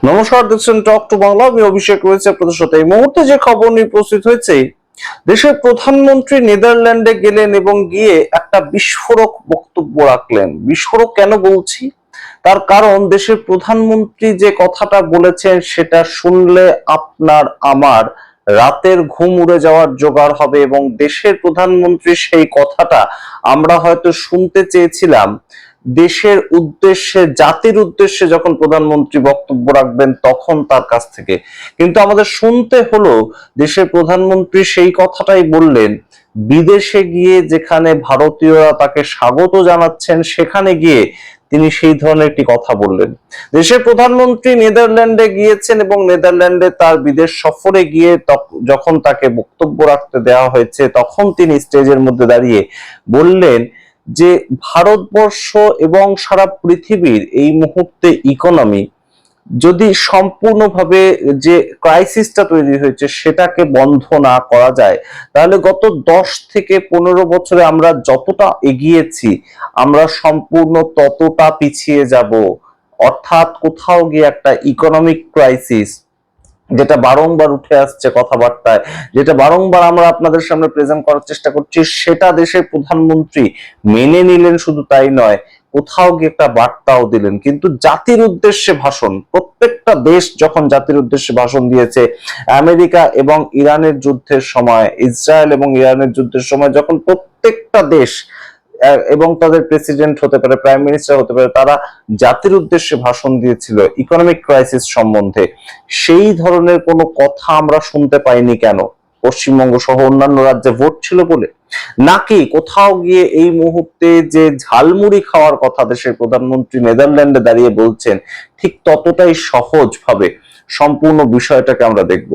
নমস্কার, দেখছেন talk to Bangla. আমি অভিষেক রয়েছে আপনাদের সাথে। এই মুহূর্তে যে খবর নিয়ে উপস্থিত হয়েছে, দেশের প্রধানমন্ত্রী নেদারল্যান্ডে গেলেন এবং গিয়ে একটা বিস্ফোরক বক্তব্য রাখলেন। বিস্ফোরক কেন বলছি, তার কারণ দেশের প্রধানমন্ত্রী যে কথাটা বলেছেন সেটা শুনলে আপনার আমার রাতের ঘুম উড়ে যাওয়ার জোগাড় হবে। এবং দেশের প্রধানমন্ত্রী সেই কথাটা আমরা হয়তো শুনতে চেয়েছিলাম দেশের উদ্দেশ্যে, জাতির উদ্দেশ্যে যখন প্রধানমন্ত্রী বক্তব্য রাখবেন তখন তার কাছ থেকে, কিন্তু আমাদের শুনতে হলো দেশের প্রধানমন্ত্রী সেই কথাটাই বললেন বিদেশে গিয়ে, যেখানে ভারতীয়রা তাকে স্বাগত জানাচ্ছেন সেখানে গিয়ে তিনি সেই ধরনের একটি কথা বললেন। দেশের প্রধানমন্ত্রী নেদারল্যান্ডে গিয়েছেন এবং নেদারল্যান্ডে তার বিদেশ সফরে গিয়ে যখন তাকে বক্তব্য রাখতে দেওয়া হয়েছে তখন তিনি স্টেজের মধ্যে দাঁড়িয়ে বললেন যে ভারতবর্ষ এবং সারা পৃথিবীর এই মুহূর্তে ইকোনমি যদি সম্পূর্ণভাবে যে ক্রাইসিসটা তৈরি হয়েছে সেটাকে বন্ধ না করা যায়, তাহলে গত 10 থেকে 15 বছরে আমরা যতটা এগিয়েছি আমরা সম্পূর্ণ ততটা পিছিয়ে যাব। অর্থাৎ কোথাও গিয়ে একটা ইকোনমিক ক্রাইসিস, যেটা বারংবার উঠে আসছে কথাবার্তায়, যেটা বারংবার আমরা আপনাদের সামনে প্রেজেন্ট করার চেষ্টা করছি, সেটা দেশের প্রধানমন্ত্রী মেনে নিলেন। শুধু তাই নয়, কোথাও গিয়ে একটা বার্তাও দিলেন। কিন্তু জাতির উদ্দেশ্যে ভাষণ, প্রত্যেকটা দেশ যখন জাতির উদ্দেশ্যে ভাষণ দিয়েছে, আমেরিকা এবং ইরানের যুদ্ধের সময়, ইসরায়েল এবং ইরানের যুদ্ধের সময়, যখন প্রত্যেকটা দেশ এবং তাদের প্রেসিডেন্ট হতে পারে, প্রাইম মিনিস্টার হতে পারে, তারা জাতির উদ্দেশ্যে ভাষণ দিয়েছিল ইকোনমিক ক্রাইসিস সম্বন্ধে, সেই ধরনের কোনো কথা আমরা শুনতে পাইনি। কেন? পশ্চিমবঙ্গ সহ অন্যান্য রাজ্যে ভোট ছিল বলে? নাকি কোথাও গিয়ে এই মুহূর্তে যে ঝালমুড়ি খাওয়ার কথা দেশের প্রধানমন্ত্রী নেদারল্যান্ডে দাঁড়িয়ে বলছেন, ঠিক ততটাই সহজ ভাবে সম্পূর্ণ বিষয়টাকে আমরা দেখব।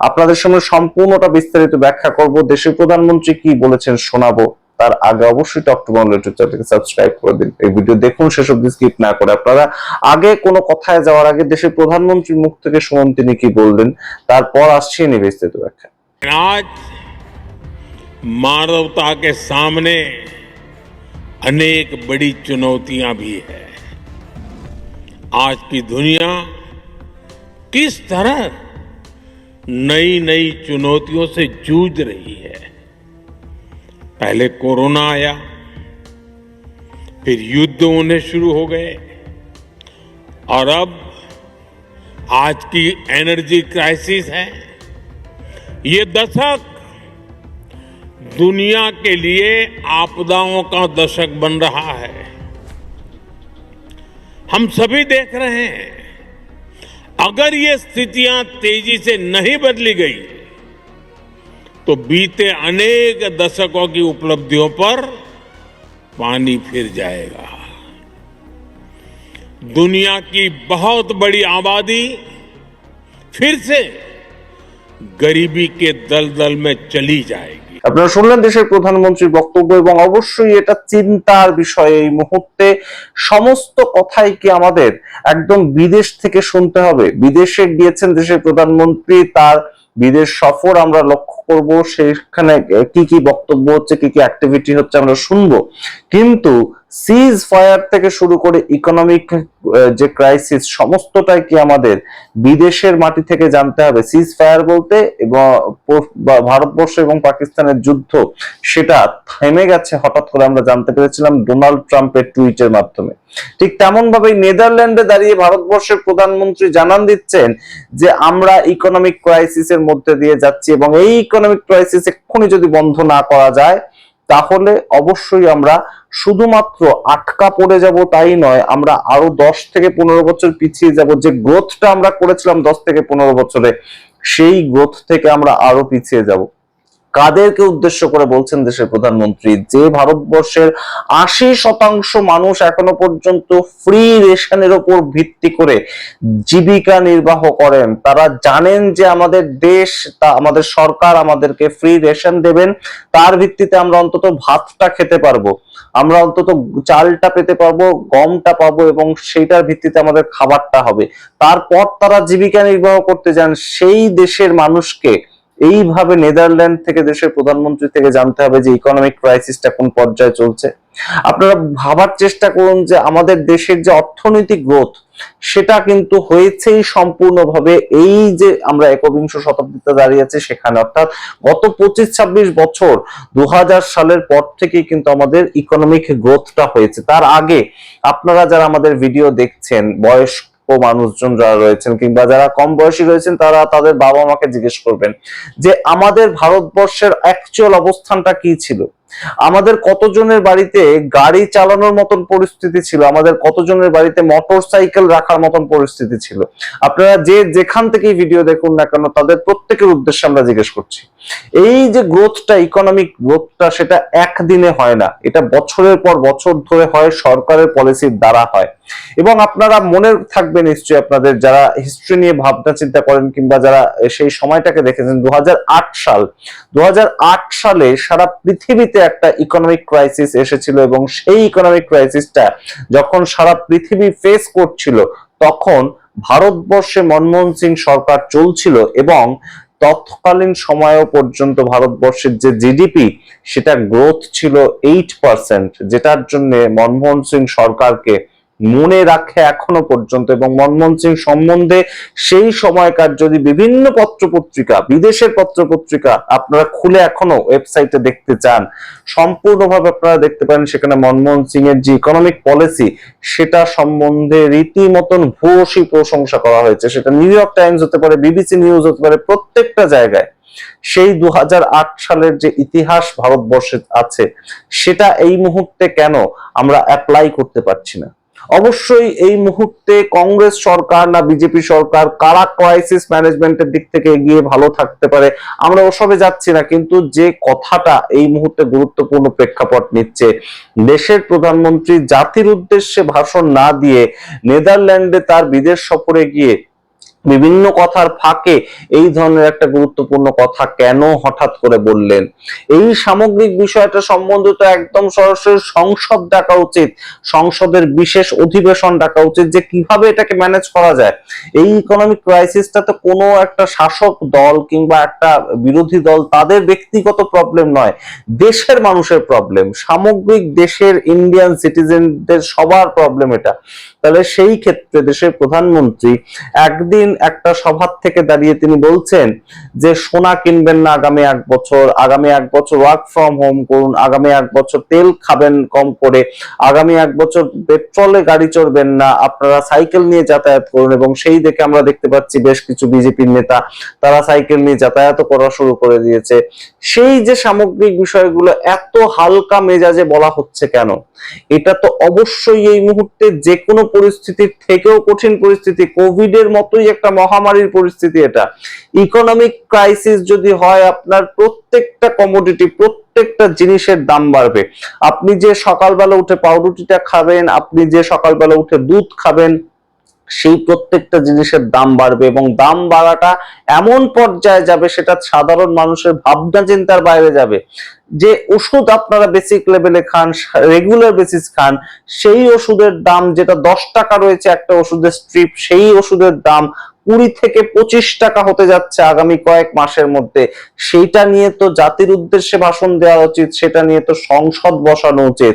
আপনাদের সঙ্গে সম্পূর্ণটা বিস্তারিত ব্যাখ্যা করব। দেশের প্রধানমন্ত্রী কি বলেছেন শোনাবো। তার আগে অবশ্যই টক টু বাংলা ইউটিউব চ্যানেলকে সাবস্ক্রাইব করে দিন। এই ভিডিও দেখুন শেষ অবধি স্কিপ না করে। আপনারা আগে কোনো কথায় যাওয়ার আগে দেশের প্রধানমন্ত্রীর মুখ থেকে শুনুন তিনি কি বললেন, তারপর আসছে বিস্তারিত ব্যাখ্যা। आज मानवता के सामने अनेक बड़ी चुनौतियां भी है। आज की दुनिया किस तरह नई नई चुनौतियों से जूझ रही है। पहले कोरोना आया, फिर युद्ध होने शुरू हो गए, और अब आज की एनर्जी क्राइसिस है। ये दशक दुनिया के लिए आपदाओं का दशक बन रहा है। हम सभी देख रहे हैं, अगर ये स्थितियां तेजी से नहीं बदली गई तो बीते अनेक दशकों की उपलब्धियों पर पानी फिर जाएगा। दुनिया की बहुत बड़ी आबादी फिर से गरीबी के दलदल में चली जाएगी। আপনারা শুনলেন দেশের প্রধানমন্ত্রীর বক্তব্য, এবং অবশ্যই এটা চিন্তার বিষয়। এই মুহূর্তে সমস্ত কথাই কি আমাদের একদম বিদেশ থেকে শুনতে হবে? বিদেশে গিয়েছেন দেশের প্রধানমন্ত্রী, তার বিদেশ সফর আমরা লক্ষ্য করব, সেখানে কি কি বক্তব্য হচ্ছে, কি কি অ্যাক্টিভিটি হচ্ছে আমরা শুনবো। কিন্তু সিজ ফায়ার থেকে শুরু করে ইকোনমিক যে ক্রাইসিস, সমস্তটাই কি আমাদের বিদেশের মাটি থেকে জানতে হবে? সিজ ফায়ার বলতে এবং ভারতবর্ষ এবং পাকিস্তানের যুদ্ধ, সেটা থেমে গেছে হঠাৎ করে আমরা জানতে পেরেছিলাম ডোনাল্ড ট্রাম্পের টুইটের মাধ্যমে। ঠিক তেমন ভাবে নেদারল্যান্ডে দাঁড়িয়ে ভারতবর্ষের প্রধানমন্ত্রী জানান দিচ্ছেন যে আমরা ইকোনমিক ক্রাইসিসের মধ্যে দিয়ে যাচ্ছি, এবং এই ইকোনমিক ক্রাইসিস এক্ষুনি যদি বন্ধ না করা যায় তাহলে অবশ্যই আমরা শুধুমাত্র আটকা পড়ে যাব, তাই নয়, আমরা আরো 10 থেকে 15 বছর পিছিয়ে যাব। যে গ্রোথটা আমরা করেছিলাম 10 থেকে 15 বছরে, সেই গ্রোথ থেকে আমরা আরো পিছিয়ে যাব। কাদেরকে উদ্দেশ্য করে বলছেন দেশের প্রধানমন্ত্রী? যে ভারতবর্ষের 80% মানুষ এখনো পর্যন্ত ফ্রি রেশনের উপর ভিত্তি করে জীবিকা নির্বাহ করেন। তারা জানেন যে আমাদের দেশ, তা আমাদের সরকার আমাদেরকে ফ্রি রেশন দেবেন, তার ভিত্তিতে আমরা অন্তত ভাতটা খেতে পারবো, আমরা অন্তত চালটা পেতে পারবো, গমটা পাবো, এবং সেইটার ভিত্তিতে আমাদের খাবারটা হবে। তারপর তারা জীবিকা নির্বাহ করতে যান। সেই দেশের মানুষকে এইভাবে নেদারল্যান্ড থেকে দেশের প্রধানমন্ত্রী থেকে জানতে হবে যে ইকোনমিক ক্রাইসিসটা কোন পর্যায়ে চলছে। আপনারা ভাবার চেষ্টা করুন যে আমাদের দেশের যে অর্থনৈতিক গ্রোথ সেটা কিন্তু হয়েছেই সম্পূর্ণভাবে এই যে আমরা একবিংশ শতাব্দীতে দাঁড়িয়েছি সেখানে, অর্থাৎ গত 25-26 বছর 2000 সালের পর থেকেই কিন্তু আমাদের ইকোনমিক গ্রোথটা হয়েছে। তার আগে আপনারা যারা আমাদের ভিডিও দেখছেন, বয়স্ক মানুষজন যারা রয়েছেন কিংবা যারা কম বয়সী রয়েছেন, তারা তাদের বাবা মাকে জিজ্ঞেস করবেন যে আমাদের ভারতবর্ষের অ্যাকচুয়াল অবস্থানটা কি ছিল, আমাদের কতজনের বাড়িতে গাড়ি চালানোর মতন পরিস্থিতি ছিল, আমাদের কতজনের বাড়িতে মোটর সাইকেল রাখার মতন পরিস্থিতি ছিল। আপনারা যে যেখান থেকে ভিডিও দেখুন না কেন, তাদের প্রত্যেকের উদ্দেশ্যে আমরা জিজ্ঞেস করছি। এই যে গ্রোথটা, ইকোনমিক গ্রোথটা, সেটা একদিনে হয় না, এটা বছরের পর বছর ধরে হয়, সরকারের পলিসির দ্বারা হয়। এবং আপনারা মনে থাকবে নিশ্চয়ই, আপনাদের যারা হিস্ট্রি নিয়ে ভাবনা চিন্তা করেন কিংবা যারা সেই সময়টাকে দেখেছেন, 2008 সালে সারা পৃথিবীতে একটা ইকোনমিক ক্রাইসিস এসেছিল এবং সেই ইকোনমিক ক্রাইসিসটা যখন সারা পৃথিবী ফেস করছিল, তখন ভারতবর্ষে মনমোহন সিং সরকার চলছিল এবং তৎকালীন সময়ও পর্যন্ত ভারতবর্ষের যে জিডিপি সেটা গ্রোথ ছিল 8%, যেটার জন্য মনমোহন সিং সরকারকে মনে রাখে এখনো পর্যন্ত। এবং মনমোহন সিং সম্বন্ধে সেই সময়কার যদি বিভিন্ন পত্রপত্রিকা, বিদেশের পত্রপত্রিকা আপনারা খুলে এখনো ওয়েবসাইটে দেখতে চান, সম্পূর্ণভাবে আপনারা দেখতে পারেন সেখানে মনমোহন সিং এর যে ইকোনমিক পলিসি সেটা সম্বন্ধে রীতিমতন ভূয়সী প্রশংসা করা হয়েছে। সেটা নিউ ইয়র্ক টাইমস হতে পারে, বিবিসি নিউজ হতে পারে, প্রত্যেকটা জায়গায় সেই 2008 সালের যে ইতিহাস ভারতবর্ষে আছে সেটা এই মুহূর্তে কেন আমরা অ্যাপ্লাই করতে পারছি না? অবশ্যই এই মুহূর্তে কংগ্রেস সরকার না বিজেপি সরকার, কারা ক্রাইসিস ম্যানেজমেন্টের দিক থেকে এগিয়ে ভালো থাকতে পারে আমরা ওসবে যাচ্ছি না, কিন্তু যে কথাটা এই মুহূর্তে গুরুত্বপূর্ণ প্রেক্ষাপট নিচ্ছে, দেশের প্রধানমন্ত্রী জাতির উদ্দেশ্যে ভাষণ না দিয়ে নেদারল্যান্ডে তার বিদেশ সফরে গিয়ে বিভিন্ন কথার ফাঁকে এই ধরনের একটা গুরুত্বপূর্ণ কথা কেন হঠাৎ করে বললেন? এই সামগ্রিক বিষয়টা সম্বন্ধে তো একদম সরাসরি সংসদ ডাকা উচিত, সংসদের বিশেষ অধিবেশন ডাকা উচিত যে কিভাবে এটাকে ম্যানেজ করা যায়। এই ইকোনমিক ক্রাইসিসটা তো কোনো একটা শাসক দল কিংবা একটা বিরোধী দল তাদের ব্যক্তিগত প্রবলেম নয়, দেশের মানুষের প্রবলেম, সামগ্রিক দেশের ইন্ডিয়ান সিটিজেনদের সবার প্রবলেম এটা। তাহলে সেই ক্ষেত্রে দেশের প্রধানমন্ত্রী একদিন একটা সভা থেকে দাঁড়িয়ে তিনি বলছেন যে সোনা কিনবেন না আগামী 1 বছর, আগামী 1 বছর ওয়ার্ক ফ্রম হোম করুন, আগামী 1 বছর তেল খাবেন কম করে, আগামী 1 বছর পেট্রোলে গাড়ি চড়বেন না, আপনারা সাইকেল নিয়ে যাতায়াত করুন। এবং সেই দেখে আমরা দেখতে পাচ্ছি বেশ কিছু বিজেপির নেতা তারা সাইকেল নিয়ে যাতায়াত করা শুরু করে দিয়েছে। সেই যে সামগ্রিক বিষয়গুলো এত হালকা মেজাজে বলা হচ্ছে কেন? এটা তো অবশ্যই এই মুহূর্তে যে কোনো পরিস্থিতির থেকেও কঠিন পরিস্থিতি, কোভিড এর মতোই একটা মহামারীর পরিস্থিতি এটা। ইকোনমিক ক্রাইসিস যদি হয়, আপনার প্রত্যেকটা কমোডিটি, প্রত্যেকটা জিনিসের দাম বাড়বে। আপনি যে সকালবেলা উঠে পাউরুটিটা খাবেন, আপনি যে সকালবেলা উঠে দুধ খাবেন, সেই প্রত্যেকটা জিনিসের দাম বাড়বে এবং দাম বাড়াটা এমন পর্যায়ে যাবে সেটা সাধারণ মানুষের ভাবনা চিন্তার বাইরে যাবে। যে ওষুধ আপনারা বেসিক লেভেলে খান, রেগুলার বেসিস খান, সেই ওষুধের দাম যেটা 10 টাকা রয়েছে একটা ওষুধের স্ট্রিপ, সেই ওষুধের দাম 20 থেকে 25 টাকা হতে যাচ্ছে আগামী কয়েক মাসের মধ্যে। সেইটা নিয়ে তো জাতির উদ্দেশ্যে ভাষণ দেওয়া উচিত, সেটা নিয়ে তো সংসদ বসানো উচিত।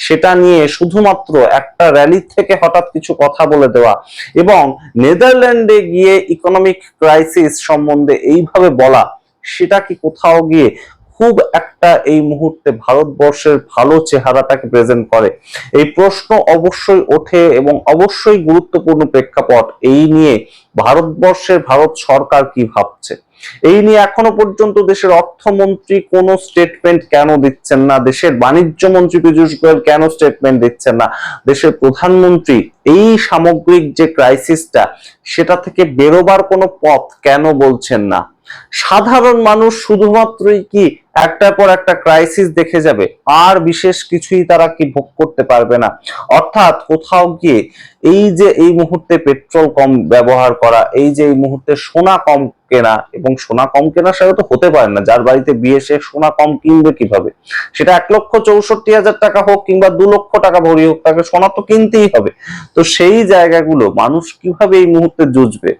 সেটা নিয়ে শুধুমাত্র একটা র্যালি থেকে হঠাৎ কিছু কথা বলে দেওয়া এবং নেদারল্যান্ডে গিয়ে ইকোনমিক ক্রাইসিস সম্বন্ধে এইভাবে বলা, সেটা কি কোথাও গিয়ে খুব একটা এই মুহূর্তে ভারতবর্ষের ভালো চেহারাটাকে প্রেজেন্ট করে? এই প্রশ্ন অবশ্যই ওঠে এবং অবশ্যই গুরুত্বপূর্ণ প্রেক্ষাপট। এই নিয়ে ভারতবর্ষের ভারত সরকার কি ভাবছে, এই নিয়ে এখনো পর্যন্ত দেশের অর্থমন্ত্রী কোনো স্টেটমেন্ট কেন দিচ্ছেন না, দেশের বাণিজ্য মন্ত্রী পীযূষ গোয়েল কেন স্টেটমেন্ট দিচ্ছেন না, দেশের প্রধানমন্ত্রী এই সামগ্রিক যে ক্রাইসিসটা সেটা থেকে বেরোবার কোনো পথ কেন বলছেন না? সাধারণ মানুষ শুধুমাত্রই কি একটার পর একটা ক্রাইসিস দেখে যাবে, আর বিশেষ কিছুই তারা কি ভোগ করতে পারবে না। অর্থাৎ কোথাও গিয়ে এই যে এই মুহূর্তে পেট্রোল কম ব্যবহার করা, এই যে এই মুহূর্তে সোনা কম কেনা, এবং সোনা কম কেনা সেটা তো হতে পারে না, যার বাড়িতে বিয়ে সে সোনা কম কিনবে কিভাবে, সেটা 1,64,000 টাকা হোক কিংবা 2 লক্ষ টাকা ভরি হোক, তাকে সোনা তো কিনতেই হবে। তো সেই জায়গাগুলো মানুষ কিভাবে এই মুহূর্তে জুঝবে,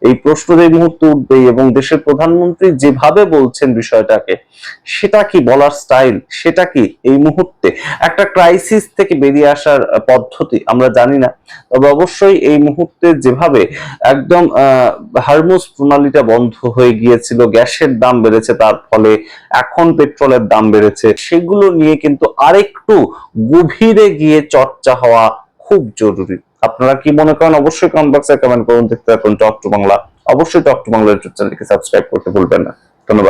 এই প্রশ্ন এই মুহূর্তে উঠবেই। এবং দেশের প্রধানমন্ত্রী যেভাবে বলছেন বিষয়টাকে, সেটা কি বলার স্টাইল, সেটা কি এই মুহূর্তে একটা ক্রাইসিস থেকে বেরিয়ে আসার পদ্ধতি, আমরা জানি না। তবে অবশ্যই এই মুহূর্তে যেভাবে একদম হারমুজ প্রণালীটা বন্ধ হয়ে গিয়েছিল, গ্যাসের দাম বেড়েছে, তার ফলে এখন পেট্রোলের দাম বেড়েছে, সেগুলো নিয়ে কিন্তু আরেকটু গভীরে গিয়ে চর্চা হওয়া খুব জরুরি। আপনারা কি মনে করেন অবশ্যই কমেন্ট বক্সে কমেন্ট করুন। দেখতে থাকুন টক টু বাংলা। অবশ্যই টক টু বাংলা ইউটিউব চ্যানেলকে সাবস্ক্রাইব করতে ভুলবেন না। ধন্যবাদ।